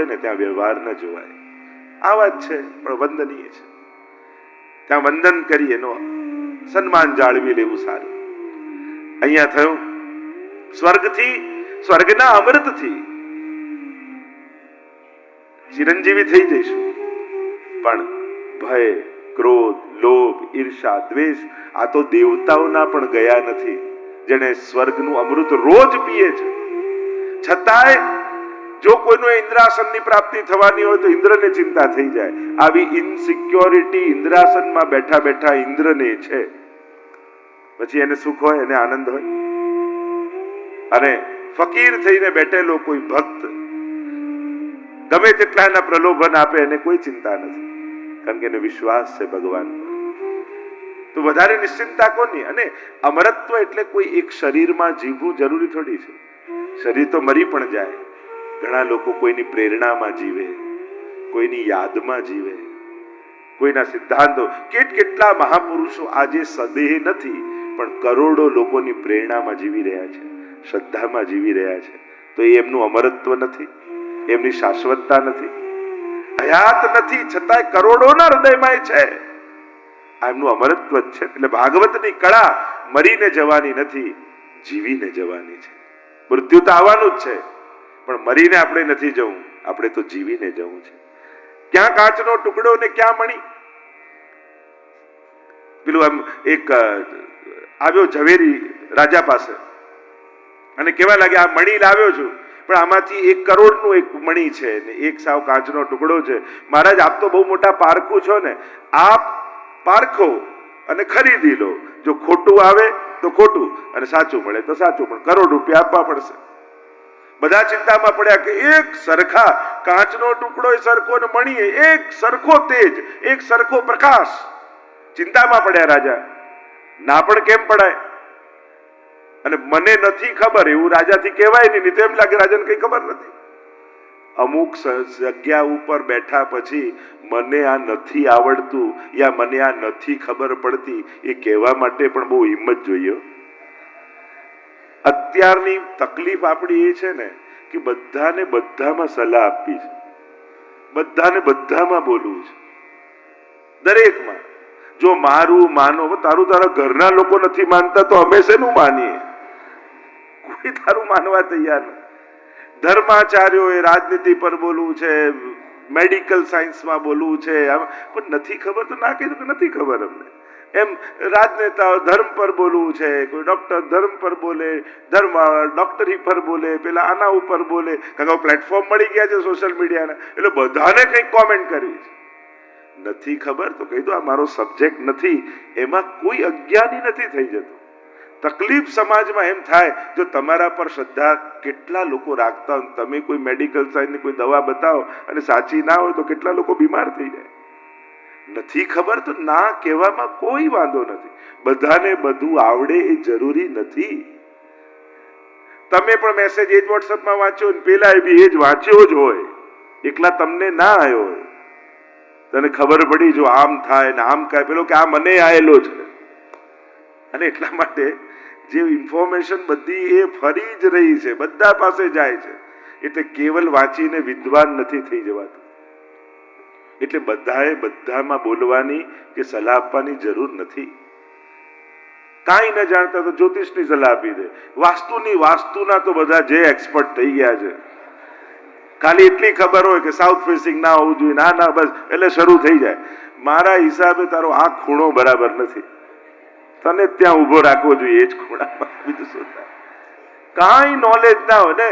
ને ત્યાં વ્યવહાર ન જોવાય. આ વાત છે, પણ વંદનીય છે. ત્યાં વંદન કરી એનો સન્માન જાળવી લેવું સારું. અહીંયા થયું સ્વર્ગથી, સ્વર્ગના અમૃતથી ચિરંજીવી થઈ જઈશું, પણ ભય, ક્રોધ, લોભ, ઈર્ષા, દ્વેષ આ તો દેવતાઓના પણ ગયા નથી, જેને સ્વર્ગનું અમૃત રોજ પીએ છે. છતાંય જો કોઈનું ઇન્દ્રાસનની પ્રાપ્તિ થવાની હોય તો ઇન્દ્રને ચિંતા થઈ જાય. આવી ઇનસિક્યોરિટી ઇન્દ્રાસનમાં બેઠા બેઠા ઇન્દ્રને છે. પછી એને સુખ હોય, એને આનંદ હોય. અને ફકીર થઈને બેઠેલો કોઈ ભક્ત ગમે તેટલા એના પ્રલોભન આપે એને કોઈ ચિંતા નથી, કારણ કે એને વિશ્વાસ છે ભગવાન પર. તો વધારે નિશ્ચિંતા કોની? અને અમરત્વ એટલે કોઈ એક શરીરમાં જીવવું જરૂરી થોડી છે. શરીર તો મરી પણ જાય. ઘણા લોકો કોઈની પ્રેરણામાં જીવે, કોઈની યાદમાં જીવે, કોઈના સિદ્ધાંતો. કેટલા મહાપુરુષો આજે સદેહ નથી, પણ કરોડો લોકોની પ્રેરણામાં જીવી રહ્યા છે, શ્રદ્ધામાં જીવી રહ્યા છે. તો એ એમનું અમરત્વ નથી, એમની શાશ્વતતા નથી, હયાત નથી, છતાંય કરોડોના હૃદયમાં છે. આ એમનું અમરત્વ જ છે. એટલે ભાગવતની કળા મરીને જવાની નથી, જીવીને જવાની છે. મૃત્યુ તો આવવાનું જ છે, પણ મરીને આપણે નથી જવું, આપણે તો જીવીને જવું છે. ક્યાં કાચનો ટુકડો ને ક્યાં મણી. પેલું આમ એક આવ્યો ઝવેરી રાજા પાસે અને કેવા લાગે આ મણી લાવ્યો છું, પણ આમાંથી 1 કરોડનું એક મણી છે ને એક સાવ કાચનો ટુકડો છે. મહારાજ આપ તો બહુ મોટા પારખું છો ને, આપ પારખો અને ખરીદી લો. જો ખોટું આવે તો ખોટું અને સાચું મળે તો સાચું, પણ કરોડ રૂપિયા આપવા પડશે. બધા ચિંતામાં પડ્યા કે એક સરખા કાચનો ટુકડો સરખો ને મણી એક સરખો તેજ, એક સરખો પ્રકાશ. ચિંતામાં પડ્યા રાજા. ના પણ કેમ પડાય? અને મને નથી ખબર એવું રાજાથી કહેવાય નહીં, તો એમ લાગે રાજાને કઈ ખબર નથી. અમુક જગ્યા ઉપર બેઠા પછી મને આ નથી આવડતું યા મને આ નથી ખબર પડતી એ કહેવા માટે પણ બહુ હિંમત જોઈએ. અત્યારની તકલીફ આપણી એ છે ને કે બધાને બધામાં સલાહ આપવી છે, બધાને બધામાં બોલવું છે, દરેકમાં. જો મારું માનો, તારું તારા ઘરના લોકો નથી માનતા તો અમે શેનું માનીએ? કોઈ તારું માનવા તૈયાર નથી. ધર્માચાર્યોએ રાજનીતિ પર બોલવું છે, મેડિકલ સાયન્સમાં બોલવું છે, પણ નથી ખબર તો ના કીધું કે નથી ખબર અમને. એમ રાજનેતાઓ ધર્મ પર બોલવું છે, કોઈ ડોક્ટર ધર્મ પર બોલે, ધર્મ ડોક્ટરી પર બોલે, પેલા આના ઉપર બોલે, કારણ કે પ્લેટફોર્મ મળી ગયા છે સોશિયલ મીડિયાના, એટલે બધાને કંઈક કોમેન્ટ કરવી છે. નથી ખબર તો કહી દો આ મારો સબ્જેક્ટ નથી. એમાં કોઈ અજ્ઞાની નથી થઈ જતું. તકલીફ સમાજમાં એમ થાય, જો તમારા પર શ્રદ્ધા કેટલા લોકો રાખતા હોય, તમે કોઈ મેડિકલ સાયન્સની કોઈ દવા બતાવો અને સાચી ના હોય તો કેટલા લોકો બીમાર થઈ જાય. નથી ખબર તો ના કહેવામાં કોઈ વાંધો નથી. બધાને બધું આવડે એ જરૂરી નથી. તમે પણ મેસેજ એ જ વોટ્સઅપમાં વાંચ્યો ને પેલા બી એ જ વાંચ્યો જ હોય, એકલા તમને ના આવ્યો હોય. તને ખબર પડી જો આમ થાય ને આમ કાય, પેલો કે આ મને આવેલો છે. અને એટલા માટે જે ઇન્ફોર્મેશન બધી એ ફરી જ રહી છે, બધા પાસે જાય છે. એટલે કેવલ વાંચીને વિદ્વાન નથી થઈ જવાતું. એટલે બધાએ બધામાં બોલવાની કે સલાહ આપવાની જરૂર નથી. કાંઈ ન જાણતા તો જ્યોતિષની સલાહ આપી દે. વાસ્તુના તો બધા જે એક્સપર્ટ થઈ ગયા છે. ખાલી એટલી ખબર હોય કે સાઉથ ફેસિંગ ના હોવું જોઈએ, ના બસ એટલે શરૂ થઈ જાય. મારા હિસાબે તારો આ ખૂણો બરાબર નથી, તને ત્યાં ઉભો રાખવો જોઈએ એ જ ખૂણામાં. બીજું શું થાય? કાંઈ નોલેજ ના હોય ને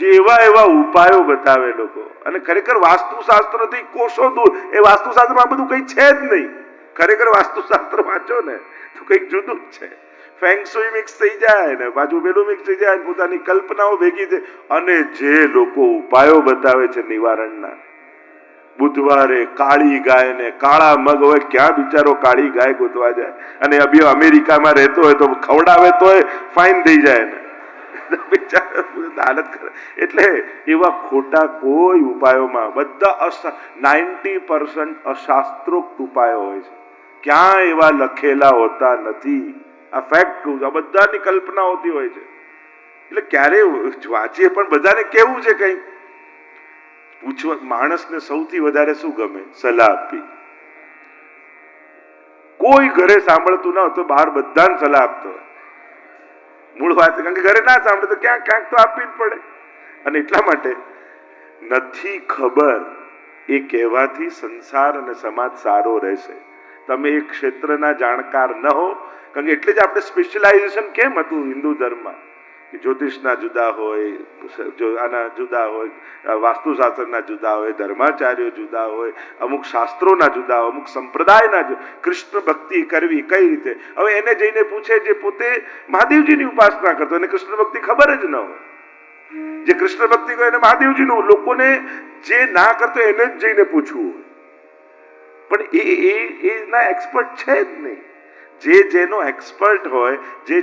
જેવા એવા ઉપાયો બતાવે લોકો. અને ખરેખર વાસ્તુશાસ્ત્રથી કોષો દૂર. એ વાસ્તુશાસ્ત્રમાં બધું કઈ છે જ નહીં. ખરેખર વાસ્તુશાસ્ત્ર વાંચો ને તો કંઈક જુદું જ છે. ફેંગશુઈ મિક્સ થઈ જાય ને પાછું પેલું મિક્સ થઈ જાય, પોતાની કલ્પનાઓ ભેગી થઈ. અને જે લોકો ઉપાયો બતાવે છે નિવારણના, બુધવારે કાળી ગાય ને કાળા મગ, હોય ક્યાં બિચારો કાળી ગાય ગોતવા જાય? અને અભી અમેરિકામાં રહેતો હોય તો ખવડાવે તોય ફાઇન થઈ જાય ને હાલત કરે. એટલે એવા ખોટા કોઈ ઉપાયોમાં બધા 90% અશાસ્ત્રોક્ત ઉપાયો હોય છે. ક્યાં એવા લખેલા હોતા નથી. આ ફેક્ટ કહું છું, આ બધાની કલ્પના હોતી હોય છે. એટલે ક્યારે વાંચીએ પણ બધાને કેવું છે કઈ પૂછવા માણસને સૌથી વધારે શું ગમે? સલાહ આપવી. કોઈ ઘરે સાંભળતું ના હોય તો બહાર બધાને સલાહ આપતો હોય. મૂળ વાત, કારણ કે ઘરે ના સાંભળે તો ક્યાંક ક્યાંક તો આપવી જ પડે. અને એટલા માટે નથી ખબર એ કહેવાથી સંસાર અને સમાજ સારો રહેશે. તમે એક ક્ષેત્રના જાણકાર ન હો, કારણ કે એટલે જ આપણે સ્પેશિયલાઇઝેશન કેમ હતું હિન્દુ ધર્મમાં, કે જ્યોતિષના જુદા હોય, આના જુદા હોય, વાસ્તુશાસ્ત્રના જુદા હોય, ધર્માચાર્યો જુદા હોય, અમુક શાસ્ત્રોના જુદા હોય, અમુક સંપ્રદાયના, કૃષ્ણ ભક્તિ કરવી કઈ રીતે. હવે એને જઈને પૂછે જે પોતે મહાદેવજીની ઉપાસના કરતો, એને કૃષ્ણ ભક્તિ ખબર જ ન હોય. જે કૃષ્ણ ભક્તિ કરે એને મહાદેવજીનું, લોકોને જે ના કરતો એને જ જઈને પૂછવું હોય. પણ એના એક્સપર્ટ છે જ નહીં. જેનો એક્સપર્ટ હોય,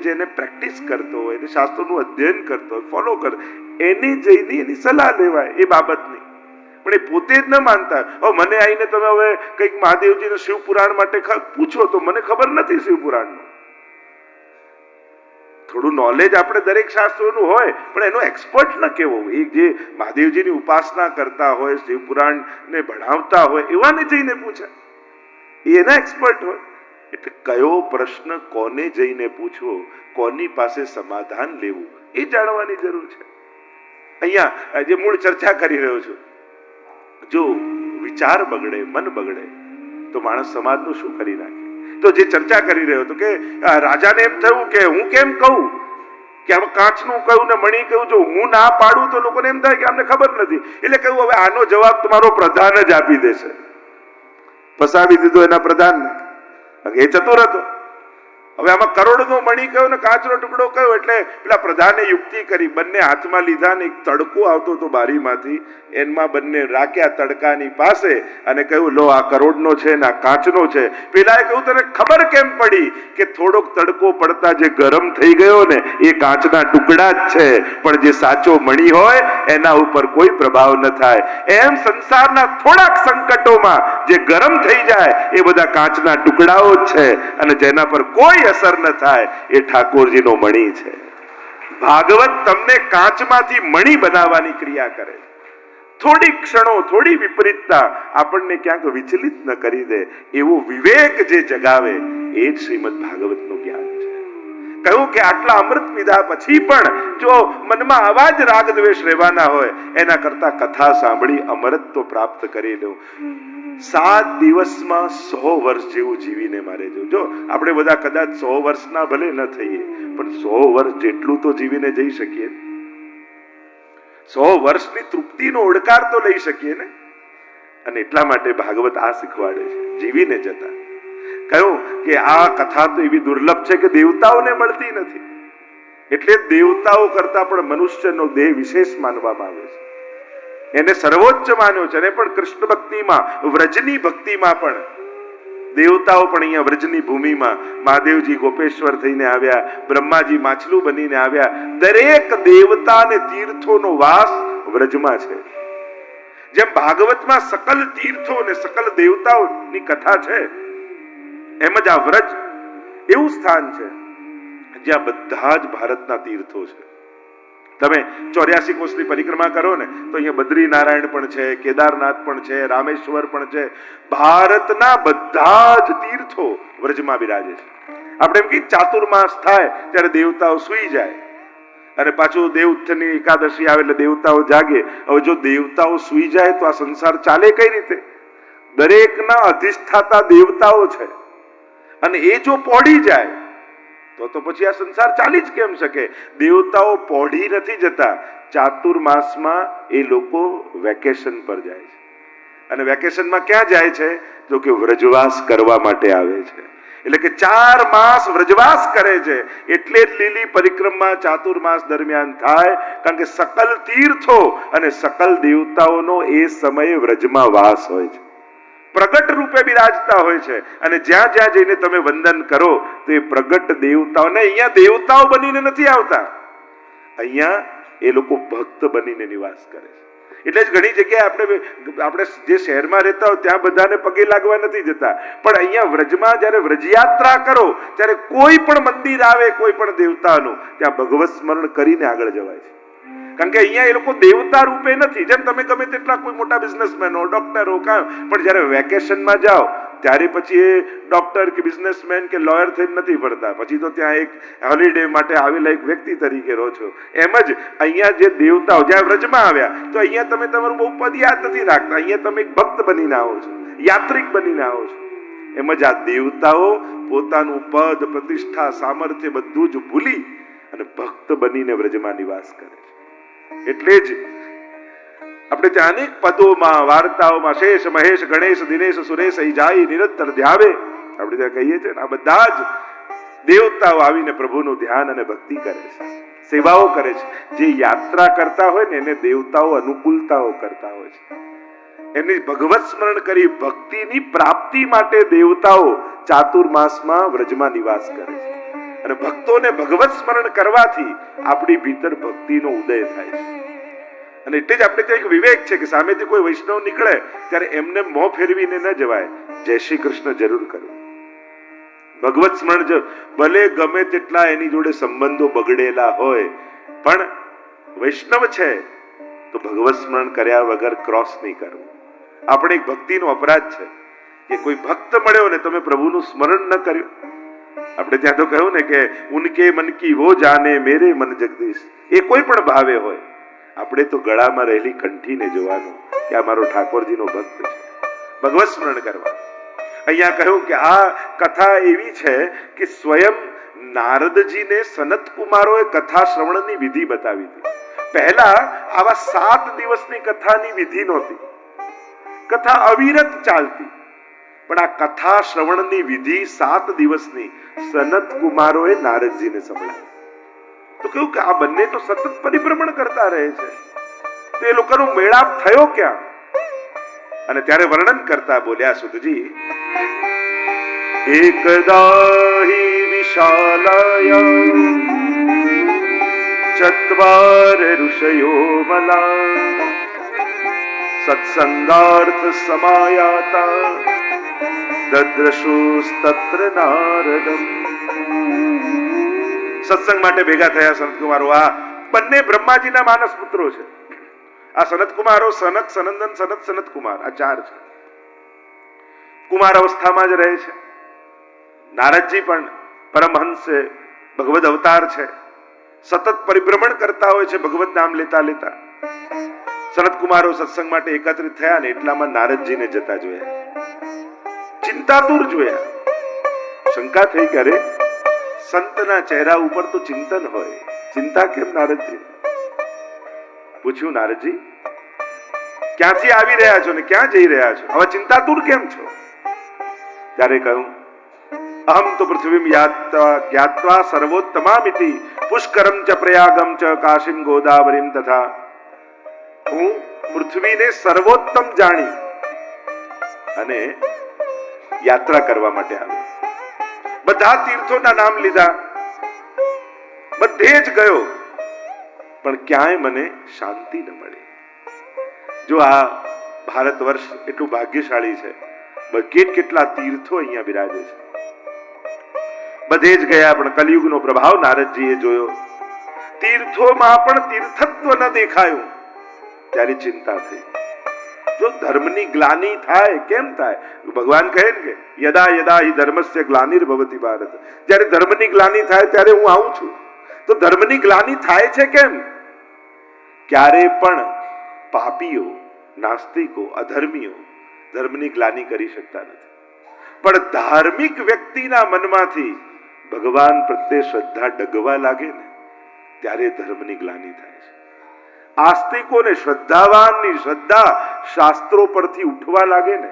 જેને પ્રેક્ટિસ કરતો હોય, એને શાસ્ત્રોનું અધ્યયન કરતો હોય, ફોલો કરે, એને જઈને એની સલાહ લેવાય એ બાબતની. પણ એ પોતે જ ન માનતા. હવે મને આવીને તમે હવે કંઈક મહાદેવજીનું શિવપુરાણ માટે પૂછો તો મને ખબર નથી શિવપુરાણનું. થોડું નોલેજ આપણે દરેક શાસ્ત્રોનું હોય, પણ એનો એક્સપર્ટ ન કેવો. એ જે મહાદેવજીની ઉપાસના કરતા હોય, શિવપુરાણ ને ભણાવતા હોય, એવાને જઈને પૂછે, એના એક્સપર્ટ હોય. એટલે કયો પ્રશ્ન કોને જઈને પૂછવો, કોની પાસે સમાધાન લેવું, એ જાણવાની જરૂર છે. અહીંયા જે મૂળ ચર્ચા કરી રહ્યો છું, જો વિચાર બગડે, મન બગડે તો માણસ સમાજનું શું કરી નાખે. તો જે ચર્ચા કરી રહ્યો હતો કે રાજાને એમ થયું કે હું કેમ કહું કે આમ કાચનું કહ્યું ને મણી કહ્યું, જો હું ના પાડું તો લોકોને એમ થાય કે અમને ખબર નથી. એટલે કહ્યું હવે આનો જવાબ તમારો પ્રધાન જ આપી દેશે. ફસાવી દીધો એના પ્રધાનને. એ ચતુર હતો. હવે આમાં કરોડનો મણી કયો ને કાચનો ટુકડો કયો, એટલે પેલા પ્રધાને યુક્તિ કરી, બંને હાથમાં લીધા ને એક તડકો આવતો હતો બારીમાંથી, એમાં બંને રાખ્યા તડકાની પાસે અને કહ્યું લો આ કરોડનો છે ને આ કાચનો છે. પેલાએ કહ્યું તને ખબર કેમ પડી કે થોડોક તડકો પડતા જે ગરમ થઈ ગયો ને એ કાચના ટુકડા જ છે, પણ જે સાચો મણી હોય એના ઉપર કોઈ પ્રભાવ ન થાય. એમ સંસારના થોડાક સંકટોમાં જે ગરમ થઈ જાય એ બધા કાચના ટુકડાઓ જ છે, અને જેના પર કોઈ અસર ન થાય એ ઠાકોરજીનો મણી છે. ભાગવત તમને કાચમાંથી મણી બનાવવાની ક્રિયા કરે. થોડી ક્ષણો, થોડી વિપરીતતા આપણને ક્યાંક વિચલિત ન કરી દે એવો વિવેક જે જગાવે એ જ શ્રીમદ ભાગવતનું જ્ઞાન છે. કહ્યું કે આટલા અમૃત પીધા પછી પણ જો મનમાં આવા જ રાગ દ્વેષ રહેવાના હોય, એના કરતા કથા સાંભળી અમરત તો પ્રાપ્ત કરી લો. 7 દિવસમાં 100 વર્ષ જેવું જીવીને મારે જો આપણે બધા કદાચ 100 વર્ષના ભલે ન થઈએ, પણ 100 વર્ષ જેટલું તો જીવીને જઈ શકીએ. 100 વર્ષની તૃપ્તિનો ઓડકાર તો લઈ શકીએ ને. અને એટલા માટે ભાગવત આ શીખવાડે છે, જીવીને જતા. કહ્યું કે આ કથા તો એવી દુર્લભ છે કે દેવતાઓને મળતી નથી, એટલે દેવતાઓ કરતા પણ મનુષ્યનો દેહ વિશેષ માનવામાં આવે છે. એને સર્વોચ્ચ માન્યો છે. અને પણ કૃષ્ણ ભક્તિમાં, વ્રજની ભક્તિમાં પણ દેવતાઓ પણ અહીંયા વ્રજની ભૂમિમાં મહાદેવજી ગોપેશ્વર થઈને આવ્યા, બ્રહ્માજી માછલું બનીને આવ્યા. દરેક દેવતા અને તીર્થોનો વાસ વ્રજમાં છે. જેમ ભાગવતમાં સકલ તીર્થો અને સકલ દેવતાઓની કથા છે, એમ જ આ વ્રજ એવું સ્થાન છે જ્યાં બધા જ ભારતના તીર્થો છે. તમે 84 કોષની પરિક્રમા કરો ને તો અહીંયા બદ્રીનારાયણ પણ છે, કેદારનાથ પણ છે, રામેશ્વર પણ છે. ભારતના બધા જ તીર્થો વ્રજમાં બિરાજે છે. આપણે એમ કહીએ ચાતુર્માસ થાય ત્યારે દેવતાઓ સૂઈ જાય અને પાછું દેવઉત્થાનની એકાદશી આવે એટલે દેવતાઓ જાગે. હવે જો દેવતાઓ સૂઈ જાય તો આ સંસાર ચાલે કઈ રીતે? દરેકના અધિષ્ઠાતા દેવતાઓ છે, અને એ જો પોડી જાય તો પછી આ સંસાર ચાલી જ કેમ શકે? દેવતાઓ પોઢી નથી જતા. ચાતુર્માસમાં એ લોકો વેકેશન પર જાય છે. અને વેકેશનમાં ક્યાં જાય છે? તો કે વ્રજવાસ કરવા માટે આવે છે. એટલે કે 4 માસ વ્રજવાસ કરે છે. એટલે જ લીલી પરિક્રમા ચાતુર્માસ દરમિયાન થાય, કારણ કે સકલ તીર્થો અને સકલ દેવતાઓનો એ સમયે વ્રજમાં વાસ હોય છે, પ્રગટ રૂપે બિરાજતા હોય છે. અને જ્યાં જ્યાં જઈને તમે વંદન કરો તો એ પ્રગટ દેવતાઓને, અહીંયા દેવતાઓ બનીને નથી આવતા, અહીંયા એ લોકો ભક્ત બનીને નિવાસ કરે છે. એટલે જ ઘણી જગ્યાએ આપણે જે શહેરમાં રહેતા હોય ત્યાં બધાને પગે લાગવા નથી જતા, પણ અહીંયા વ્રજમાં જયારે વ્રજયાત્રા કરો ત્યારે કોઈ પણ મંદિર આવે, કોઈ પણ દેવતાનું, ત્યાં ભગવત સ્મરણ કરીને આગળ જવાય છે. કારણ કે અહીંયા એ લોકો દેવતા રૂપે નથી. જેમ તમે ગમે તેટલા કોઈ મોટા બિઝનેસમેન હો, ડોક્ટર હો, પણ જયારે વેકેશનમાં જાઓ ત્યારે પછી એ ડોક્ટર કે બિઝનેસમેન કે લોયર થઈને નથી ફરતા. પછી તો ત્યાં એક હોલિડે માટે આવેલા એક વ્યક્તિ તરીકે રહો છો. એમ જ અહીંયા જે દેવતાઓ જ્યાં વ્રજમાં આવ્યા તો અહીંયા તમે તમારું બહુ પદ યાદ નથી રાખતા. અહીંયા તમે એક ભક્ત બનીને આવો છો, યાત્રિક બનીને આવો છો. એમ જ આ દેવતાઓ પોતાનું પદ, પ્રતિષ્ઠા, સામર્થ્ય બધું જ ભૂલી અને ભક્ત બનીને વ્રજમાં નિવાસ કરે છે. એટલે જ આપણે ત્યાં અનેક પદોમાં, વાર્તાઓમાં શેષ, મહેશ, ગણેશ, દિનેશ, સુરેશ અહીં જાય નિરંતર ધ્યાવે આપણે ત્યાં કહીએ છીએ. આ બધા જ દેવતાઓ આવીને પ્રભુનું ધ્યાન અને ભક્તિ કરે છે, સેવાઓ કરે છે. જે યાત્રા કરતા હોય ને એને દેવતાઓ અનુકૂળતાઓ કરતા હોય છે. એમની ભગવત સ્મરણ કરી ભક્તિની પ્રાપ્તિ માટે દેવતાઓ ચાતુર્માસમાં વ્રજમાં નિવાસ કરે છે. અને ભક્તોને ભગવત સ્મરણ કરવાથી આપણી ભીતર ભક્તિનો ઉદય થાય છે. અને એટલે જ આપણે ત્યાં એક વિવેક છે કે સામેથી કોઈ વૈષ્ણવ નીકળે ત્યારે એમને મોં ફેરવીને ન જવાય, જય શ્રી કૃષ્ણ જરૂર કરવું. ભગવત સ્મરણ ભલે ગમે તેટલા એની જોડે સંબંધો બગડેલા હોય પણ વૈષ્ણવ છે તો ભગવત સ્મરણ કર્યા વગર ક્રોસ નહીં કરવું. આપણે એક ભક્તિનો અપરાધ છે કે કોઈ ભક્ત મળ્યો ને તમે પ્રભુનું સ્મરણ ન કર્યું. આપણે ત્યાં તો કહ્યું ને કે ઉનકે મન કી વો જાને મેરે મન જગદીશ. એ કોઈ પણ ભાવે હોય, આપણે તો ગળામાં રહેલી કંઠીને જોવાનું કે આ મારો ઠાકોરજીનો ભક્ત છે. ભગવત સ્મરણ કરવા. અહીંયા કહ્યું કે આ કથા એવી છે કે સ્વયં નારદજીને સનત કુમારોએ કથા શ્રવણની વિધિ બતાવી હતી. પહેલા આવા 7 દિવસની કથાની વિધિ નહોતી, કથા અવિરત ચાલતી. પણ આ કથા શ્રવણની વિધિ 7 દિવસની સનત કુમારોએ નારદજીને સંભળાવી. તો કહ્યું કે આ બંને તો સતત પરિભ્રમણ કરતા રહે છે, તો એ લોકોનો મેળાપ થયો ક્યાં? અને ત્યારે વર્ણન કરતા બોલ્યા સુતજી, એકદા હિ વિશાલાયા ચત્વાર ઋષયો મલા સત્સંગાર્થ સમાયાતા દદ્રશુસ્તત્ર નારદમ. સત્સંગ માટે ભેગા થયા સનતકુમારો. આ બંને બ્રહ્માજીના માનસ પુત્રો છે. આ સનતકુમારો સનક, સનંદન, સનત, સનતકુમાર આ 4 છે. કુમાર અવસ્થામાં જ રહે છે. નારદજી પણ પરમહંસ છે, ભગવદ અવતાર છે. સતત પરિભ્રમણ કરતા હોય છે ભગવત નામ લેતા લેતા. સનતકુમારો સત્સંગ માટે એકત્રિત થયા ને એટલામાં નારદજીને જતા જોયા, ચિંતાતુર જોયા. શંકા થઈ કે અરે સંતના ચહેરા ઉપર તો ચિંતન હોય, ચિંતા કેમ નારદજી? પૂછ્યું, નારદજી ક્યાંથી આવી રહ્યા છો ને ક્યાં જઈ રહ્યા છો? હવે ચિંતાતુર કેમ છો? ત્યારે કહ્યું, અહમ તો પૃથ્વીમ જ્ઞાત્વા સર્વોત્તમામિતિ પુષ્કરમ ચ પ્રયાગમ ચ કાશીમ ગોદાવરીમ તથા. હું પૃથ્વીને સર્વોત્તમ જાણી અને યાત્રા કરવા માટે આવ્યો. બધા તીર્થોના નામ લીધા, બધે જ ગયો, પણ ક્યાંય મને શાંતિ ન મળી. જો આ ભારત વર્ષ એટલું ભાગ્યશાળી છે, કેટલા તીર્થો અહીંયા બિરાજે છે. બધે જ ગયા પણ કલિયુગનો પ્રભાવ નારદજીએ જોયો. તીર્થોમાં પણ તીર્થત્વ ન દેખાયું. ત્યારે ચિંતા થઈ. જો ધર્મની ગ્લાનિ થાય, કેમ થાય? ભગવાન કહે ને કે યદા યદા હિ ધર્મસ્ય ગ્લાનિર્ભવતિ ભારત. જ્યારે ધર્મની ગ્લાનિ થાય ત્યારે હું આવું છું. તો ધર્મની ગ્લાનિ થાય છે કેમ? ક્યારે પણ પાપીઓ, નાસ્તિકો, અધર્મીઓ ધર્મની ગ્લાનિ કરી શકતા નથી. પણ ધાર્મિક વ્યક્તિના મનમાંથી ભગવાન પ્રત્યે શ્રદ્ધા ડગવા લાગે ને ત્યારે ધર્મની ગ્લાનિ થાય છે. આસ્તિકોને, શ્રદ્ધાવાનની શ્રદ્ધા શાસ્ત્રો પરથી ઉઠવા લાગે ને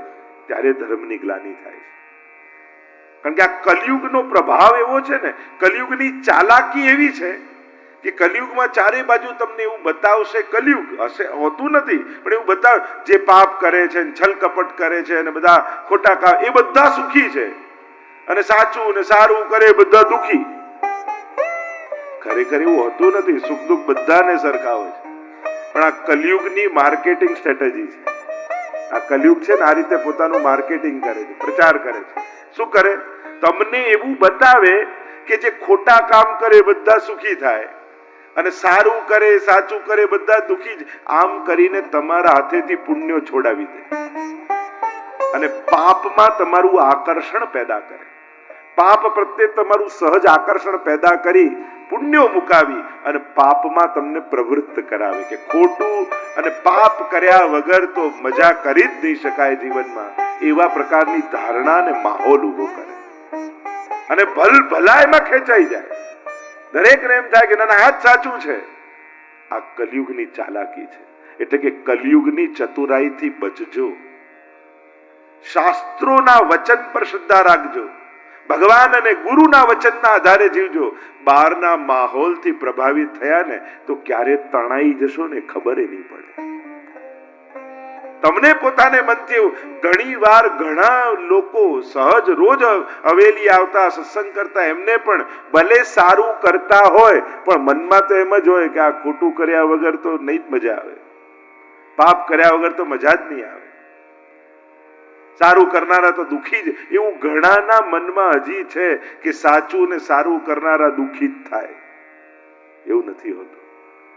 ત્યારે ધર્મની ગ્લાનિ થાય છે. કારણ કે આ કલિયુગનો પ્રભાવ એવો છે ને, કલિયુગની ચાલાકી એવી છે કે કલિયુગમાં ચારે બાજુ તમને એવું બતાવશે. કલિયુગ હશે, હોતું નથી, પણ એવું બતાવ જે પાપ કરે છે, છલ કપટ કરે છે અને બધા ખોટા કામ, એ બધા સુખી છે. અને સાચું ને સારું કરે બધા દુખી. ખરેખર એવું હોતું નથી. સુખ દુઃખ બધાને સરખા હોય છે. પણ આ કલિયુગની માર્કેટિંગ સ્ટ્રેટેજી છે. આ કલિયુગ છે ને આ રીતે પોતાનું માર્કેટિંગ કરે છે, પ્રચાર કરે છે. શું કરે? તમને એવું બતાવે કે જે ખોટા કામ કરે બધા સુખી થાય, અને સારું કરે સાચું કરે બધા દુખી જ, આમ કરીને તમારા હાથેથી પુણ્યો છોડાવી દે અને પાપમાં તમારું આકર્ષણ પેદા કરે, પાપ પ્રત્યે તમારું સહજ આકર્ષણ પેદા કરી પુણ્યો મુકાવી અને પાપમાં તમને પ્રવૃત્ત કરાવે કે ખોટું અને પાપ કર્યા વગર તો મજા કરી જ નહીં શકાય જીવનમાં, એવા પ્રકારની ધારણા અને માહોલ ઉભો કરે અને ભલાઈમાં ખેંચાઈ જાય. દરેકને એમ થાય કે ના આ જ સાચું છે. આ કલયુગની ચાલાકી છે. એટલે કે કલયુગની ચતુરાઈથી બચજો, શાસ્ત્રોના વચન પર શ્રદ્ધા રાખજો, ભગવાન અને ગુરુના વચનના આધારે જીવજો. બહારના માહોલથી પ્રભાવિત થયા ને તો ક્યારે તણાઈ જશો ને ખબર નહીં પડે. તમને પોતાને મનથી ઘણી વાર ઘણા લોકો સહજ રોજ હવેલી આવતા સત્સંગ કરતા એમને પણ ભલે સારું કરતા હોય પણ મનમાં તો એમ જ હોય કે આ ખોટું કર્યા વગર તો નહીં જ મજા આવે, પાપ કર્યા વગર તો મજા જ નહીં આવે, સારું કરનારા તો દુખી જ. એવું ઘણાના મનમાં હજી છે કે સાચું ને સારું કરનારા દુખી જ થાય. એવું નથી હોતું.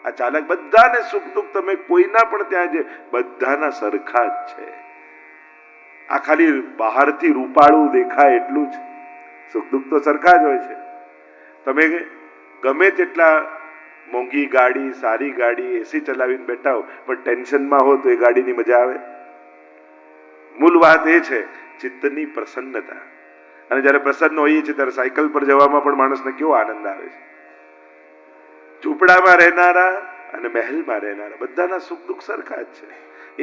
આ ચાલક બધાને સુખ દુઃખ તમે કોઈના પણ ત્યાં જે બધાના સરખા જ છે. આ ખાલી બહારથી રૂપાળું દેખાય એટલું જ, સુખ દુઃખ તો સરખા જ હોય છે. તમે ગમે તેટલા મોંઘી ગાડી સારી ગાડી એસી ચલાવીને બેઠા હો પણ ટેન્શનમાં હો તો એ ગાડીની મજા આવે? મૂળ વાત એ છે ચિત્તની પ્રસન્નતા. અને જયારે પ્રસન્ન હોઈએ છીએ ત્યારે સાયકલ પર જવામાં પણ માણસને કેવો આનંદ આવે છે. ઝૂંપડામાં રહેનારા અને મહેલમાં રહેનારા બધાના સુખ દુઃખ સરખા જ છે.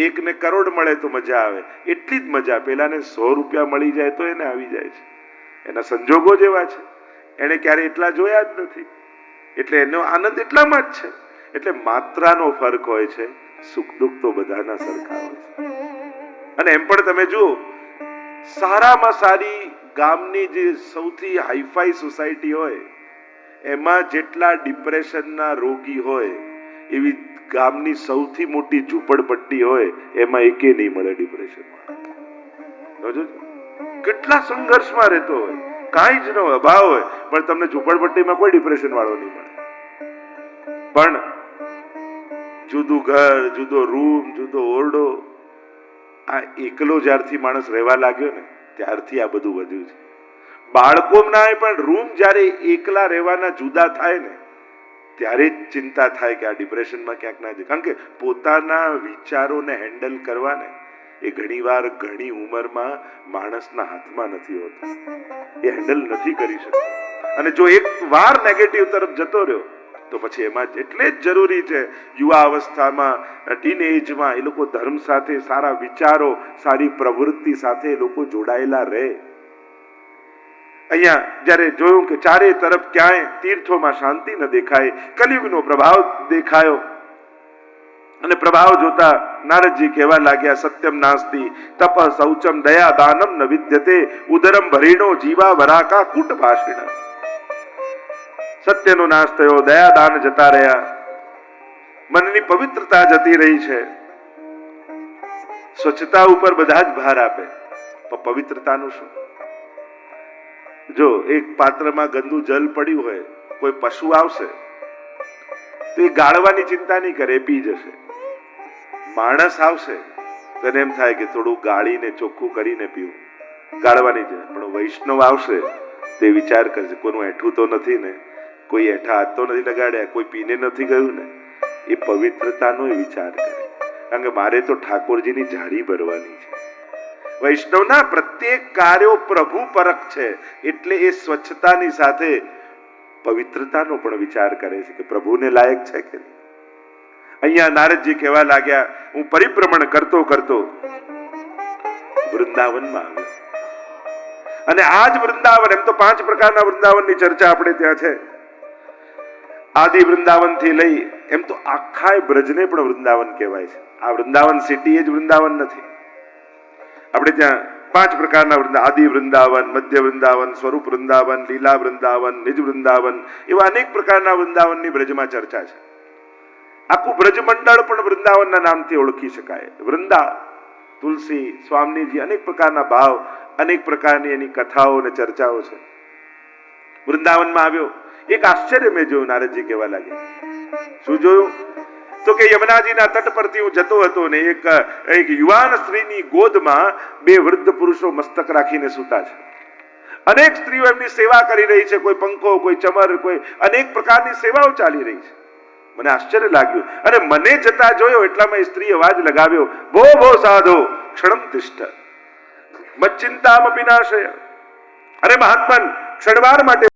એકને કરોડ મળે તો મજા આવે એટલી જ મજા પેલાને 100 રૂપિયા મળી જાય તો એને આવી જાય છે. એના સંજોગો જેવા છે, એને ક્યારે એટલા જોયા જ નથી એટલે એનો આનંદ એટલામાં જ છે. એટલે માત્રાનો ફરક હોય છે, સુખ દુઃખ તો બધાના સરખા હોય છે. અને એમ પણ તમે જુઓ સારામાં સારી ગામની જે સૌથી હાઈફાઈ સોસાયટી હોય એમાં જેટલા ડિપ્રેશનના રોગી હોય એવી ગામની સૌથી મોટી ઝૂંપડપટ્ટી હોય એમાં એકે નહીં મળે ડિપ્રેશનમાં. કેટલા સંઘર્ષમાં રહેતો હોય, કાંઈ જ નો અભાવ હોય પણ તમને ઝૂંપડપટ્ટીમાં કોઈ ડિપ્રેશન વાળો નહીં મળે. પણ જુદું ઘર, જુદો રૂમ, જુદો ઓરડો, આ એકલો જ્યારથી માણસ રહેવા લાગ્યો ને ત્યારથી આ બધું વધ્યું છે. બાળકોના પણ રૂમ જ્યારે એકલા રહેવાના જુદા થાય ને ત્યારે જ ચિંતા થાય કે આ ડિપ્રેશનમાં ક્યાંક ના જાય. કારણ કે પોતાના વિચારોને હેન્ડલ કરવા ને એ ઘણીવાર ઘણી ઉંમરમાં માણસના હાથમાં નથી હોતું, એ હેન્ડલ નથી કરી શકતો. અને જો એક વાર નેગેટિવ તરફ જતો રહ્યો તો પછી એમાં એટલે જ જરૂરી છે યુવા અવસ્થામાં ટીનએજમાં એ લોકો ધર્મ સાથે સારા વિચારો સારી પ્રવૃત્તિ સાથે એ લોકો જોડાયેલા રહે. અહીંયા જયારે જોયું કે ચારે તરફ ક્યાંય તીર્થોમાં શાંતિ ન દેખાય, કલિયુગનો પ્રભાવ દેખાયો અને પ્રભાવ જોતા નારદજી કહેવા લાગ્યા સત્યમ નાસ્તિ તપ શૌચમ દયા દાનમ ન વિદ્યતે ઉદરમ ભરીણો જીવા વરાકા કૂટ ભાષિણ. સત્યનો નાશ થયો, દયા દાન જતા રહ્યા, મનની પવિત્રતા જતી રહી છે. સ્વચ્છતા ઉપર બધા જ ભાર આપે પણ પવિત્રતાનું શું? જો એક પાત્રમાં ગંદુ જલ પડ્યું હોય, કોઈ પશુ આવશે તો એ ગાળવાની ચિંતા નહીં કરે, એ પી જશે. માણસ આવશે તો એને એમ થાય કે થોડું ગાળીને ચોખ્ખું કરીને પીવું, ગાળવાની છે. પણ વૈષ્ણવ આવશે તે વિચાર કરશે કોઈનું એઠું તો નથી ને, કોઈ એઠા હાથ તો નથી લગાડ્યા, કોઈ પીને નથી ગયું ને. એ પવિત્રતાનો વિચાર કરે, કારણ કે મારે તો ઠાકોરજીની જાળી ભરવાની છે. વૈષ્ણવના પ્રત્યેક કાર્યો પ્રભુ પરક છે એટલે એ સ્વચ્છતાની સાથે પવિત્રતાનો પણ વિચાર કરે છે કે પ્રભુને લાયક છે કે નહીં. અહીંયા નારદજી કહેવા લાગ્યા હું પરિભ્રમણ કરતો કરતો વૃંદાવનમાં આવ્યો. અને આ જ વૃંદાવન, એમ તો 5 પ્રકારના વૃંદાવનની ચર્ચા આપણે ત્યાં છે. આદિ વૃંદાવન થી લઈ એમ તો આખા બ્રજને પણ વૃંદાવન કહેવાય છે. આ વૃંદાવન સિટી જ વૃંદાવન નથી. આપણે ત્યાં 5 પ્રકારના વૃંદાવન, આદિ વૃંદાવન, મધ્ય વૃંદાવન, સ્વરૂપ વૃંદાવન, લીલા વૃંદાવન, નિજ વૃંદાવન, એવા અનેક પ્રકારના વૃંદાવનની બ્રજમાં ચર્ચા છે. આખું બ્રજમંડળ પણ વૃંદાવનના નામથી ઓળખી શકાય. વૃંદા, તુલસી, સ્વામીજી, અનેક પ્રકારના ભાવ, અનેક પ્રકારની એની કથાઓ અને ચર્ચાઓ છે. વૃંદાવનમાં આવ્યો, એક આશ્ચર્ય મેં જોયું. નારદજી કહેવા લાગ્યા શું જોયું? તો કે યમુનાજીના તટ પરથી હું જતો હતો ને એક યુવાન સ્ત્રીની ગોદમાં બે વૃદ્ધ પુરુષો મસ્તક રાખીને સૂતા છે. અનેક સ્ત્રીઓ એમની સેવા કરી રહી છે, કોઈ પંખો, કોઈ ચમર, કોઈ અનેક પ્રકારની સેવાઓ ચાલી રહી છે. મને આશ્ચર્ય લાગ્યું અને મને જતા જોયો એટલામાં એ સ્ત્રી અવાજ લગાવ્યો, ભો ભો સાધો ક્ષણમ તિષ્ઠ મચ્ચિંતામ વિનાશય. અરે મહાત્મન, ક્ષણવાર માટે